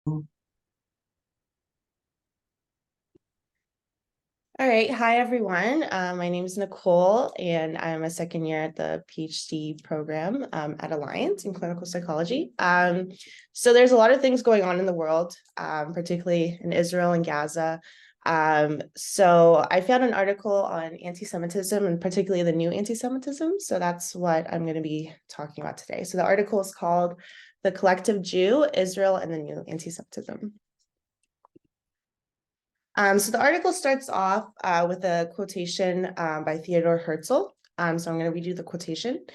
All right. Hi, everyone. My name is Nicole, and I'm a second year at the PhD program at Alliance in clinical psychology. So there's a lot of things going on in the world, particularly in Israel and Gaza. So I found an article on anti-Semitism and particularly the new anti-Semitism. So that's what I'm going to be talking about today. So the article is called "The Collective Jew, Israel, and the New Anti-Semitism." So the article starts off with a quotation by Theodor Herzl. So I'm going to read you the quotation.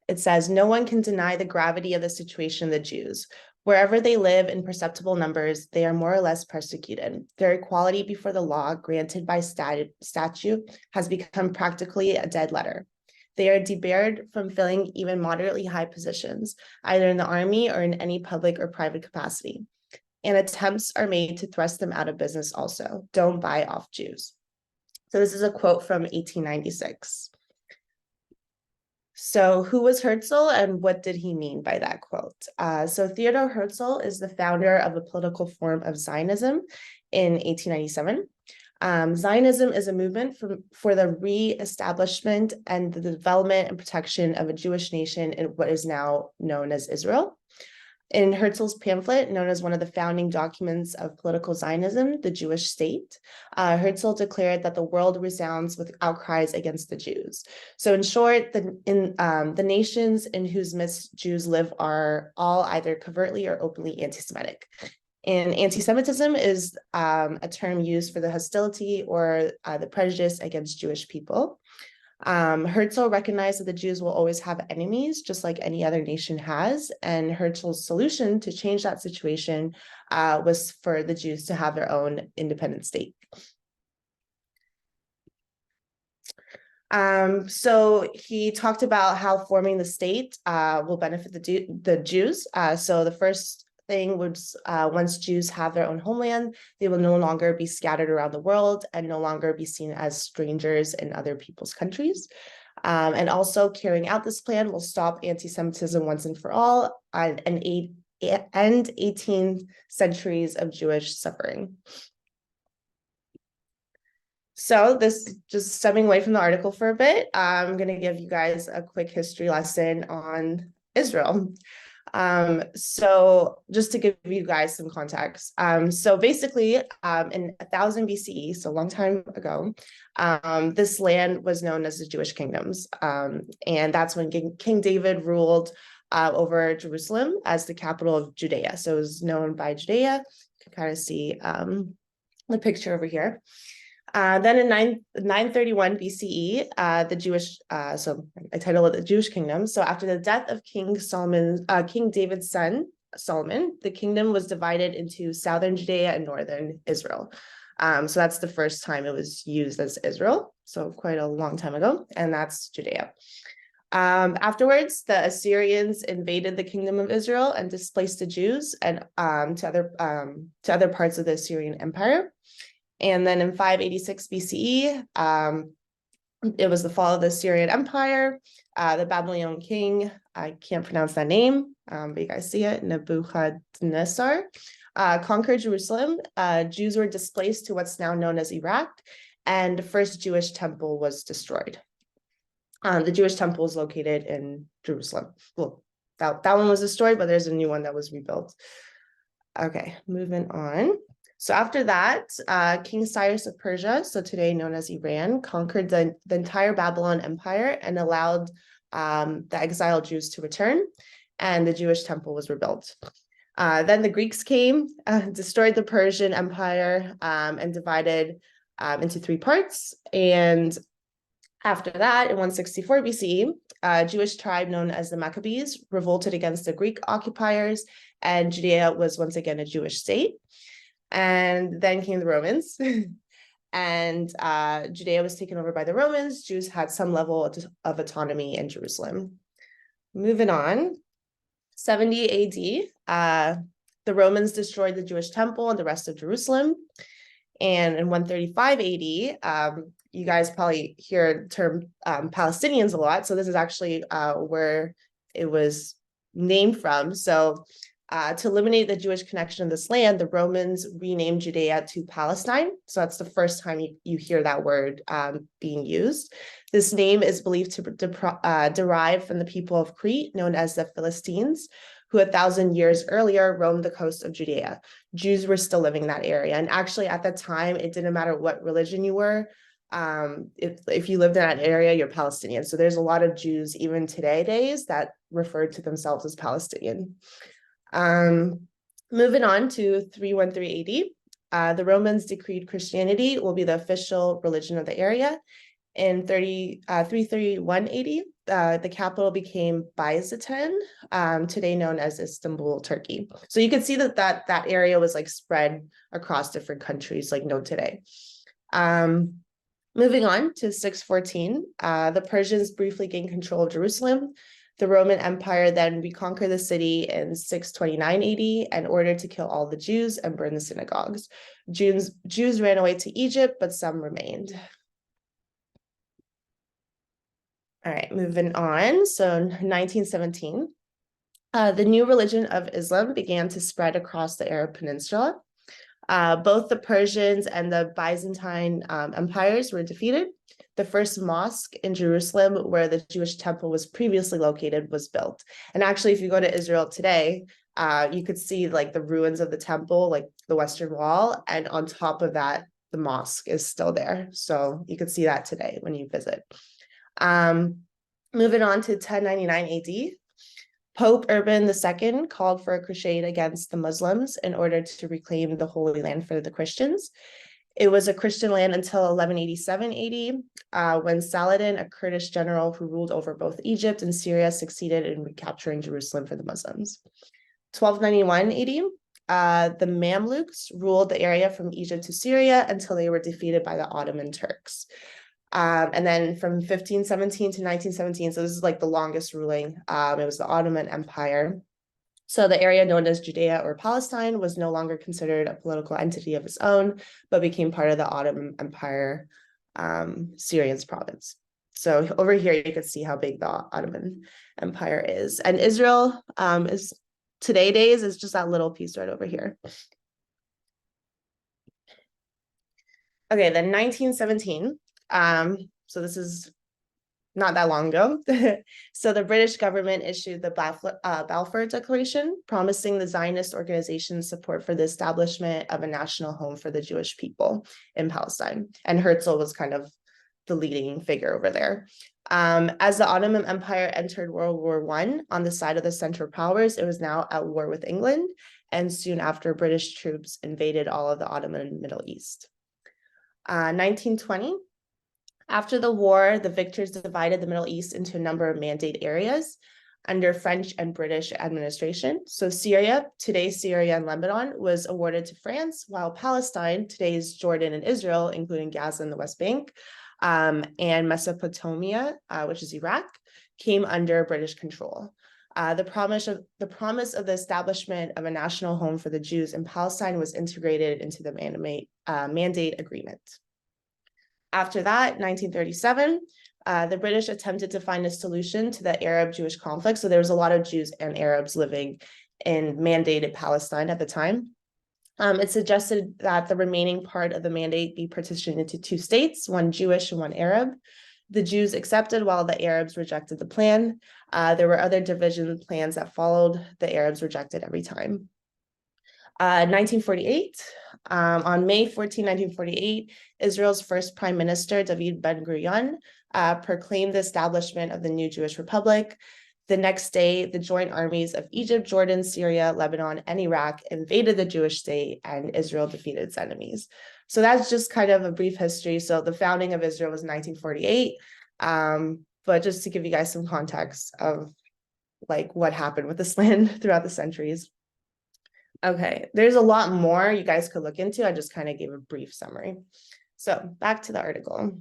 It says, "No one can deny the gravity of the situation of the Jews. Wherever they live in perceptible numbers, they are more or less persecuted. Their equality before the law, granted by statute, has become practically a dead letter. They are debarred from filling even moderately high positions, either in the army or in any public or private capacity. And attempts are made to thrust them out of business also. Don't buy off Jews." So this is a quote from 1896. So who was Herzl and what did he mean by that quote? So Theodor Herzl is the founder of a political form of Zionism in 1897. Zionism is a movement for the re-establishment and the development and protection of a Jewish nation in what is now known as Israel. In Herzl's pamphlet, known as one of the founding documents of political Zionism, The Jewish State, Herzl declared that the world resounds with outcries against the Jews. So in short, the nations in whose midst Jews live are all either covertly or openly anti-Semitic. And anti-Semitism is a term used for the hostility or the prejudice against Jewish people. Herzl recognized that the Jews will always have enemies, just like any other nation has. And Herzl's solution to change that situation was for the Jews to have their own independent state. So he talked about how forming the state will benefit the Jews. So the first thing was once Jews have their own homeland, they will no longer be scattered around the world and no longer be seen as strangers in other people's countries. And also carrying out this plan will stop anti-Semitism once and for all and end 18 centuries of Jewish suffering. So this, just stepping away from the article for a bit, I'm going to give you guys a quick history lesson on Israel. So just to give you guys some context. So basically, in 1000 BCE, so a long time ago, this land was known as the Jewish kingdoms. And that's when King David ruled over Jerusalem as the capital of Judea. So it was known by Judea. You can kind of see the picture over here. Then in 931 BCE, the Jewish, so I title it the Jewish kingdom. So after the death of King David's son, Solomon, the kingdom was divided into southern Judea and northern Israel. So that's the first time it was used as Israel. So quite a long time ago, and that's Judea. Afterwards, the Assyrians invaded the kingdom of Israel and displaced the Jews and to other parts of the Assyrian Empire. And then in 586 BCE, it was the fall of the Assyrian Empire. The Babylonian king, I can't pronounce that name, but you guys see it, Nebuchadnezzar, conquered Jerusalem. Jews were displaced to what's now known as Iraq, and the first Jewish temple was destroyed. The Jewish temple is located in Jerusalem. Well, that one was destroyed, but there's a new one that was rebuilt. Okay, moving on. So after that, King Cyrus of Persia, so today known as Iran, conquered the entire Babylon Empire and allowed the exiled Jews to return, and the Jewish temple was rebuilt. Then the Greeks came, destroyed the Persian Empire, and divided into three parts. And after that, in 164 BCE, a Jewish tribe known as the Maccabees revolted against the Greek occupiers, and Judea was once again a Jewish state. And then came the Romans, and Judea was taken over by the Romans. Jews had some level of autonomy in Jerusalem. Moving on, 70 AD, the Romans destroyed the Jewish temple and the rest of Jerusalem. And in 135 AD, you guys probably hear the term Palestinians a lot. So this is actually where it was named from. So To eliminate the Jewish connection of this land, the Romans renamed Judea to Palestine. So that's the first time you hear that word being used. This name is believed to derive from the people of Crete, known as the Philistines, who 1,000 years earlier roamed the coast of Judea. Jews were still living in that area. And actually, at that time, it didn't matter what religion you were. If you lived in that area, you're Palestinian. So there's a lot of Jews, even today that refer to themselves as Palestinian. Moving on to 313 AD, the Romans decreed Christianity will be the official religion of the area. In 331 AD, the capital became Byzantium, today known as Istanbul, Turkey. So you can see that area was like spread across different countries, like no today. Moving on to 614, the Persians briefly gained control of Jerusalem. The Roman Empire then reconquered the city in 629 AD and ordered to kill all the Jews and burn the synagogues. Jews ran away to Egypt, but some remained. All right, moving on. So 1917, the new religion of Islam began to spread across the Arab Peninsula. Both the Persians and the Byzantine empires were defeated. The first mosque in Jerusalem, where the Jewish temple was previously located, was built. And actually, if you go to Israel today, you could see like the ruins of the temple, like the Western Wall, and on top of that, the mosque is still there. So you could see that today when you visit. Moving on to 1099 AD, Pope Urban II called for a crusade against the Muslims in order to reclaim the Holy Land for the Christians. It was a Christian land until 1187 AD, when Saladin, a Kurdish general who ruled over both Egypt and Syria, succeeded in recapturing Jerusalem for the Muslims. 1291 AD, the Mamluks ruled the area from Egypt to Syria until they were defeated by the Ottoman Turks. And then from 1517 to 1917, so this is like the longest ruling, it was the Ottoman Empire. So the area known as Judea or Palestine was no longer considered a political entity of its own, but became part of the Ottoman Empire, Syrian's province. So over here, you can see how big the Ottoman Empire is. And Israel is days is just that little piece right over here. Okay, then 1917. So this is not that long ago. So the British government issued the Balfour Declaration, promising the Zionist organization's support for the establishment of a national home for the Jewish people in Palestine. And Herzl was kind of the leading figure over there. As the Ottoman Empire entered World War I on the side of the Central Powers, it was now at war with England, and soon after, British troops invaded all of the Ottoman Middle East. 1920, after the war, the victors divided the Middle East into a number of mandate areas under French and British administration. So Syria, today's Syria and Lebanon, was awarded to France, while Palestine, today's Jordan and Israel, including Gaza and the West Bank, and Mesopotamia, which is Iraq, came under British control. The promise of the establishment of a national home for the Jews in Palestine was integrated into the Mandate Agreement. After that, 1937, the British attempted to find a solution to the Arab-Jewish conflict. So there was a lot of Jews and Arabs living in mandated Palestine at the time. It suggested that the remaining part of the mandate be partitioned into two states, one Jewish and one Arab. The Jews accepted while the Arabs rejected the plan. There were other division plans that followed. The Arabs rejected every time. 1948, on May 14, 1948, Israel's first prime minister, David Ben-Gurion, proclaimed the establishment of the new Jewish Republic. The next day, the joint armies of Egypt, Jordan, Syria, Lebanon, and Iraq invaded the Jewish state, and Israel defeated its enemies. So that's just kind of a brief history. So the founding of Israel was 1948, but just to give you guys some context of like what happened with this land throughout the centuries. Okay, there's a lot more you guys could look into. I just kind of gave a brief summary. So back to the article.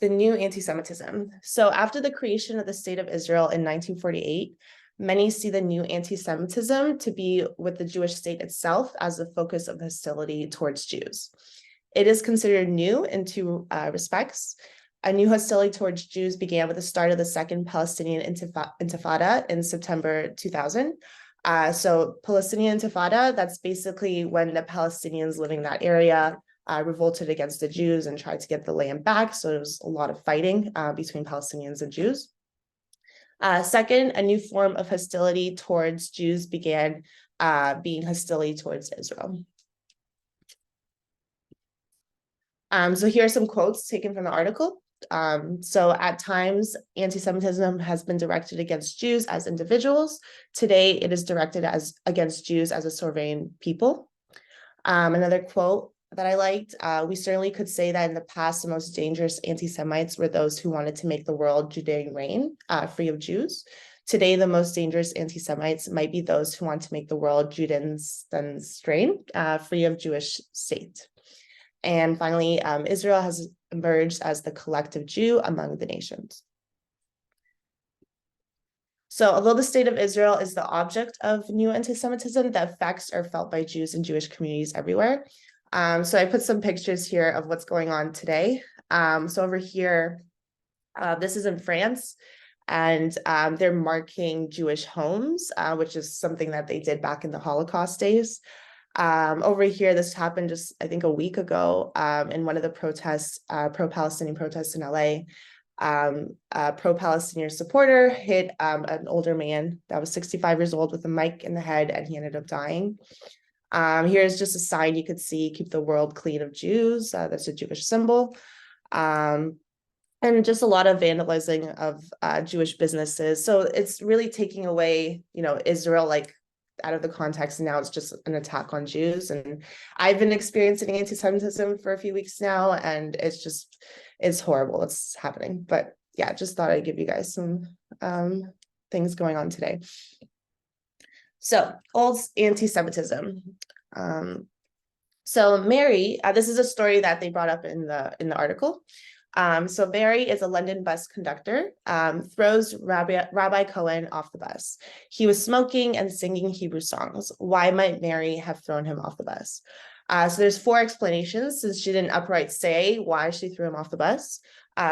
The new anti-Semitism. So after the creation of the State of Israel in 1948, many see the new anti-Semitism to be with the Jewish state itself as the focus of hostility towards Jews. It is considered new in two respects. A new hostility towards Jews began with the start of the Second Palestinian Intifada in September 2000. So Palestinian Intifada, that's basically when the Palestinians living in that area revolted against the Jews and tried to get the land back. So there was a lot of fighting between Palestinians and Jews. Second, a new form of hostility towards Jews began, being hostility towards Israel. So here are some quotes taken from the article. So at times, anti-Semitism has been directed against Jews as individuals. Today, it is directed against Jews as a sovereign people. Another quote that I liked, we certainly could say that in the past, the most dangerous anti-Semites were those who wanted to make the world Judean reign, free of Jews. Today, the most dangerous anti-Semites might be those who want to make the world Judean strain, free of Jewish state. And finally, Israel has emerged as the collective Jew among the nations. So although the state of Israel is the object of new anti-Semitism, the effects are felt by Jews and Jewish communities everywhere. So I put some pictures here of what's going on today. So over here, this is in France, and they're marking Jewish homes, which is something that they did back in the Holocaust days. Over here, this happened just, I think, a week ago in one of the protests, pro-Palestinian protests in LA. A pro-Palestinian supporter hit an older man that was 65 years old with a mic in the head, and he ended up dying. Here's just a sign you could see, keep the world clean of Jews. That's a Jewish symbol. And just a lot of vandalizing of Jewish businesses. So it's really taking away, Israel, like, out of the context. Now it's just an attack on Jews. And I've been experiencing anti-Semitism for a few weeks now, and it's horrible. It's happening. But yeah, just thought I'd give you guys some things going on today. So old anti-Semitism. So Mary, this is a story that they brought up in the article. So Mary is a London bus conductor, throws Rabbi Cohen off the bus. He was smoking and singing Hebrew songs. Why might Mary have thrown him off the bus? So there's 4 explanations, since she didn't outright say why she threw him off the bus.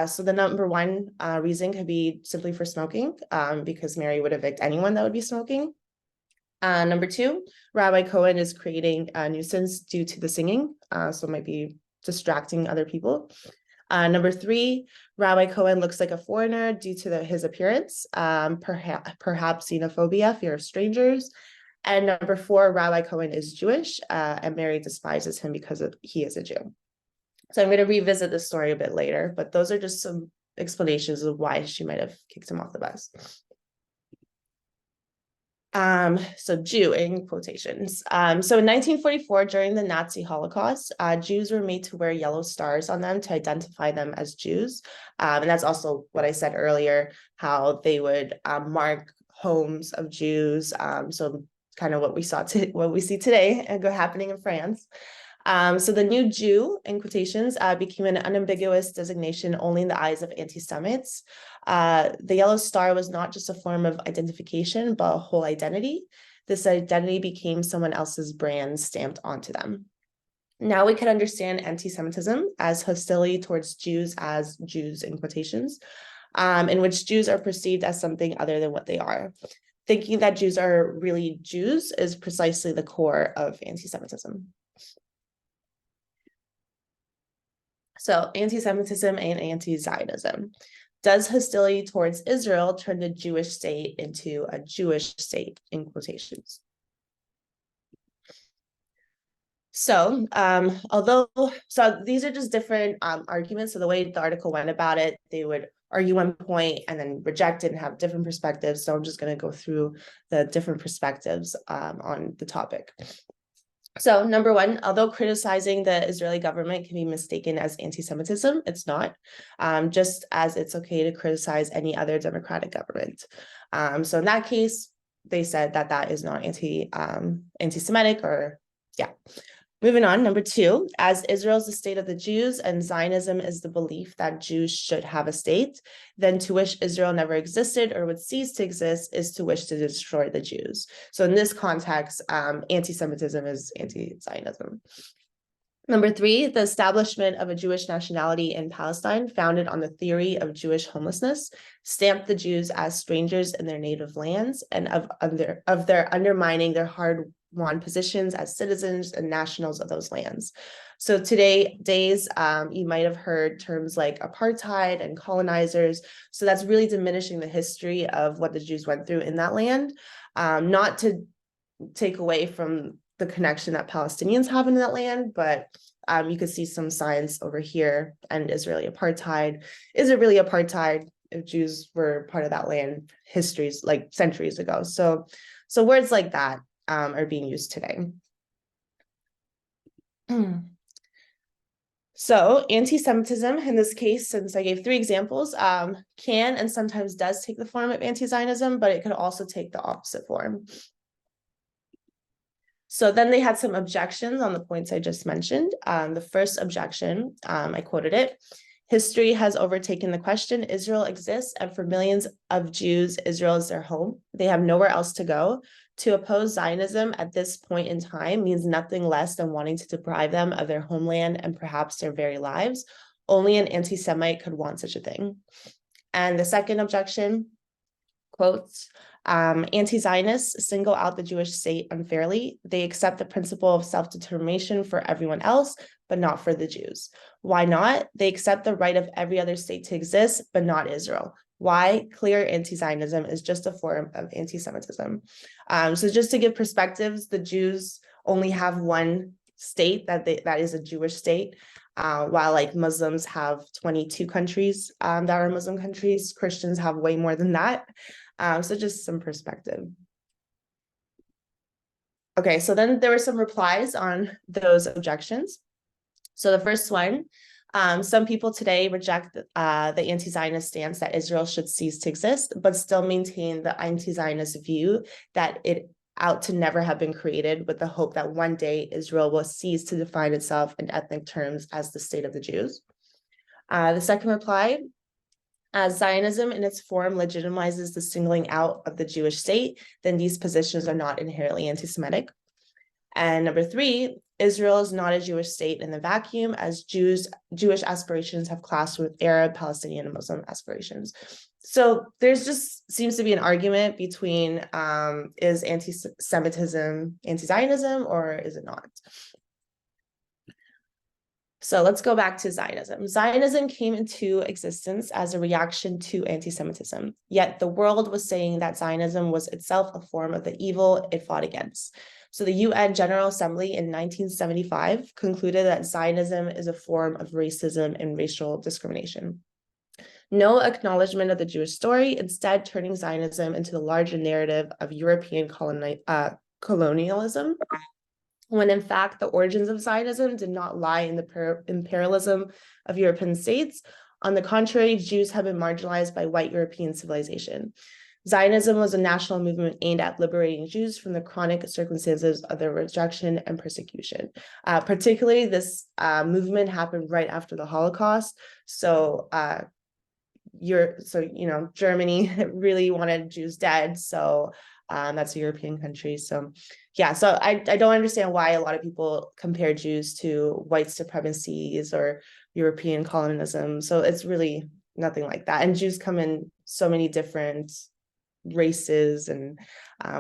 So the number one reason could be simply for smoking, because Mary would evict anyone that would be smoking. Number 2, Rabbi Cohen is creating a nuisance due to the singing, so it might be distracting other people. Number 3, Rabbi Cohen looks like a foreigner due to his appearance, perhaps xenophobia, fear of strangers. And number 4, Rabbi Cohen is Jewish, and Mary despises him because he is a Jew. So I'm going to revisit this story a bit later, but those are just some explanations of why she might have kicked him off the bus. So Jew in quotations. So in 1944, during the Nazi Holocaust, Jews were made to wear yellow stars on them to identify them as Jews. And that's also what I said earlier, how they would mark homes of Jews. So kind of what we see today and happening in France. So the new Jew, in quotations, became an unambiguous designation only in the eyes of anti-Semites. The yellow star was not just a form of identification, but a whole identity. This identity became someone else's brand stamped onto them. Now we can understand anti-Semitism as hostility towards Jews as Jews, in quotations, in which Jews are perceived as something other than what they are. Thinking that Jews are really Jews is precisely the core of anti-Semitism. So anti-Semitism and anti-Zionism. Does hostility towards Israel turn the Jewish state into a Jewish state, in quotations? So these are just different arguments. So the way the article went about it, they would argue one point and then reject it and have different perspectives. So I'm just going to go through the different perspectives on the topic. So number 1, although criticizing the Israeli government can be mistaken as anti-Semitism, it's not, just as it's okay to criticize any other democratic government. So in that case, they said that is not anti-Semitic, or yeah. Moving on, number 2, as Israel is the state of the Jews and Zionism is the belief that Jews should have a state, then to wish Israel never existed or would cease to exist is to wish to destroy the Jews. So in this context, anti-Semitism is anti-Zionism. Number three, the establishment of a Jewish nationality in Palestine founded on the theory of Jewish homelessness stamped the Jews as strangers in their native lands and of their undermining their hard-won positions as citizens and nationals of those lands. So today's, you might have heard terms like apartheid and colonizers. So that's really diminishing the history of what the Jews went through in that land, not to take away from the connection that Palestinians have in that land, but you could see some signs over here and Israeli apartheid. Is it really apartheid if Jews were part of that land histories like centuries ago? So words like that are being used today. So anti-Semitism, in this case, since I gave three examples, can and sometimes does take the form of anti-Zionism, but it could also take the opposite form. So then they had some objections on the points I just mentioned. The first objection, I quoted it: history has overtaken the question. Israel exists, and for millions of Jews, Israel is their home. They have nowhere else to go. To oppose Zionism at this point in time means nothing less than wanting to deprive them of their homeland and perhaps their very lives. Only an anti-Semite could want such a thing. And the second objection, quotes, anti-Zionists single out the Jewish state unfairly. They accept the principle of self-determination for everyone else, but not for the Jews. Why not? They accept the right of every other state to exist, but not Israel. Why? Clear anti-Zionism is just a form of anti-Semitism. So just to give perspectives, the Jews only have one state that is a Jewish state, while like Muslims have 22 countries that are Muslim countries. Christians have way more than that. So just some perspective. Okay, so then there were some replies on those objections. So the first one, some people today reject the anti-Zionist stance that Israel should cease to exist, but still maintain the anti-Zionist view that it ought to never have been created, with the hope that one day Israel will cease to define itself in ethnic terms as the state of the Jews. The second reply, as Zionism in its form legitimizes the singling out of the Jewish state, then these positions are not inherently anti-Semitic. And number three, Israel is not a Jewish state in the vacuum, as Jewish aspirations have clashed with Arab, Palestinian, and Muslim aspirations. So there's just seems to be an argument between is anti-Semitism anti-Zionism or is it not? So let's go back to Zionism. Zionism came into existence as a reaction to anti-Semitism, yet the world was saying that Zionism was itself a form of the evil it fought against. So the UN General Assembly in 1975 concluded that Zionism is a form of racism and racial discrimination. No acknowledgement of the Jewish story, instead turning Zionism into the larger narrative of European colonialism, when in fact the origins of Zionism did not lie in the imperialism of European states. On the contrary, Jews have been marginalized by white European civilization. Zionism was a national movement aimed at liberating Jews from the chronic circumstances of their rejection and persecution. Particularly, this movement happened right after the Holocaust. So, Germany really wanted Jews dead. So that's a European country. So yeah, so I don't understand why a lot of people compare Jews to white supremacies or European colonialism. So it's really nothing like that. And Jews come in so many different races, and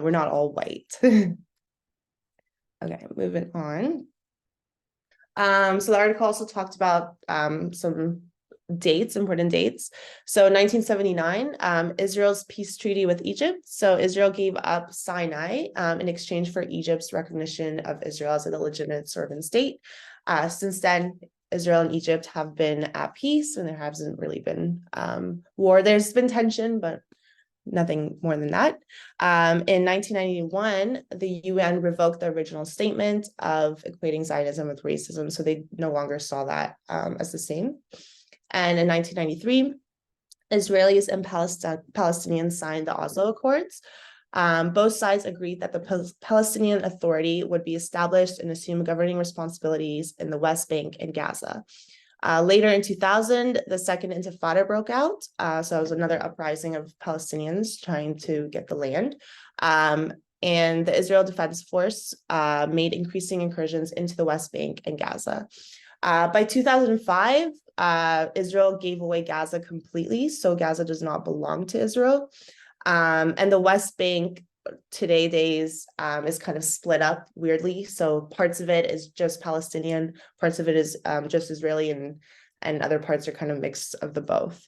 we're not all white. Okay, moving on. So the article also talked about some important dates. So 1979, Israel's peace treaty with Egypt. So Israel gave up Sinai in exchange for Egypt's recognition of Israel as a legitimate sovereign state. Since then, Israel and Egypt have been at peace, and there hasn't really been war. There's been tension, but nothing more than that. In 1991, the UN revoked the original statement of equating Zionism with racism, so they no longer saw that as the same. And in 1993, Israelis and Palestinians signed the Oslo Accords. Both sides agreed that the Palestinian Authority would be established and assume governing responsibilities in the West Bank and Gaza. Later in 2000, the Second Intifada broke out. So it was another uprising of Palestinians trying to get the land. and the Israel Defense Force made increasing incursions into the West Bank and Gaza. By 2005, Israel gave away Gaza completely, so Gaza does not belong to Israel. And the West Bank days is kind of split up weirdly. So parts of it is just Palestinian, parts of it is just Israeli, and other parts are kind of mix of the both.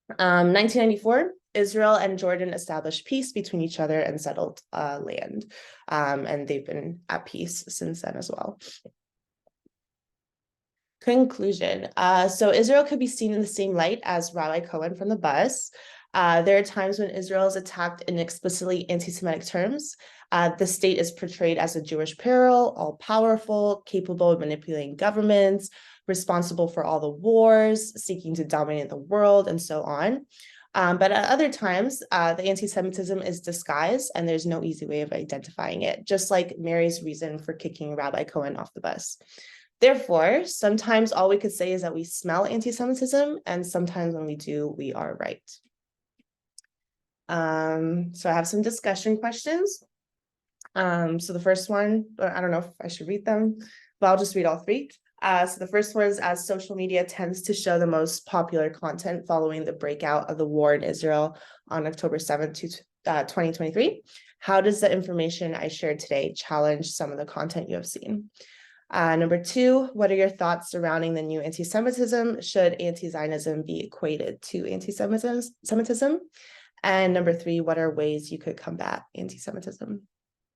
1994, Israel and Jordan established peace between each other and settled land. And they've been at peace since then as well. Conclusion. So Israel could be seen in the same light as Rabbi Cohen from the bus. There are times when Israel is attacked in explicitly anti-Semitic terms. The state is portrayed as a Jewish peril, all-powerful, capable of manipulating governments, responsible for all the wars, seeking to dominate the world, and so on. But at other times, the anti-Semitism is disguised, and there's no easy way of identifying it, just like Mary's reason for kicking Rabbi Cohen off the bus. Therefore, sometimes all we could say is that we smell anti-Semitism, and sometimes when we do, we are right. So I have some discussion questions. So the first one, I don't know if I should read them, but I'll just read all three. So the first one is, as social media tends to show the most popular content following the breakout of the war in Israel on October 7th, 2023, how does the information I shared today challenge some of the content you have seen? Number two, what are your thoughts surrounding the new anti-Semitism? Should anti-Zionism be equated to anti-Semitism? And number three, what are ways you could combat anti-Semitism?